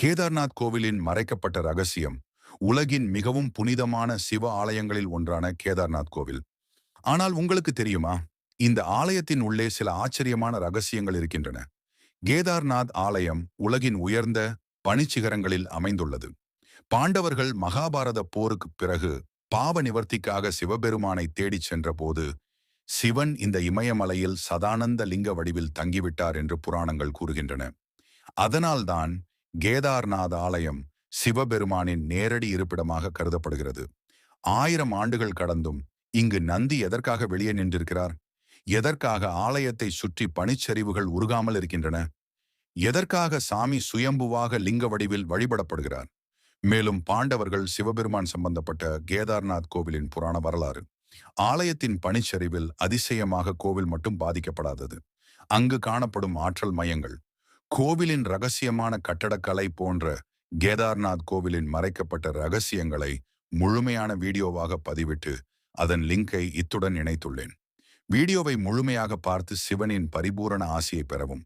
கேதார்நாத் கோவிலின் மறைக்கப்பட்ட ரகசியம். உலகின் மிகவும் புனிதமான சிவ ஆலயங்களில் ஒன்றான கேதார்நாத் கோவில். ஆனால் உங்களுக்கு தெரியுமா, இந்த ஆலயத்தின் உள்ளே சில ஆச்சரியமான ரகசியங்கள் இருக்கின்றன. கேதார்நாத் ஆலயம் உலகின் உயர்ந்த பனிச்சிகரங்களில் அமைந்துள்ளது. பாண்டவர்கள் மகாபாரத போருக்குப் பிறகு பாவ நிவர்த்திக்காக சிவபெருமானை தேடிச் சென்றபோது, சிவன் இந்த இமயமலையில் சதானந்த லிங்க வடிவில் தங்கிவிட்டார் என்று புராணங்கள் கூறுகின்றன. அதனால்தான் கேதார்நாத் ஆலயம் சிவபெருமானின் நேரடி இருப்பிடமாக கருதப்படுகிறது. 1000 ஆண்டுகள் கடந்தும் இங்கு நந்தி எதற்காக வெளியே நின்றிருக்கிறார்? எதற்காக ஆலயத்தை சுற்றி பனிச்சரிவுகள் உருகாமல் இருக்கின்றன? எதற்காக சாமி சுயம்புவாக லிங்க வடிவில் வழிபடப்படுகிறார்? மேலும் பாண்டவர்கள் சிவபெருமான் சம்பந்தப்பட்ட கேதார்நாத் கோவிலின் புராண வரலாறு. ஆலயத்தின் பனிச்சரிவில் அதிசயமாக கோவில் மட்டும் பாதிக்கப்படாதது. அங்கு காணப்படும் ஆற்றல் மையங்கள், கோவிலின் ரகசியமான கட்டடக்கலை போன்ற கேதார்நாத் கோவிலின் மறைக்கப்பட்ட ரகசியங்களை முழுமையான வீடியோவாக பதிவிட்டு அதன் லிங்கை இத்துடன் இணைத்துள்ளேன். வீடியோவை முழுமையாக பார்த்து சிவனின் பரிபூரண ஆசியை பெறவும்.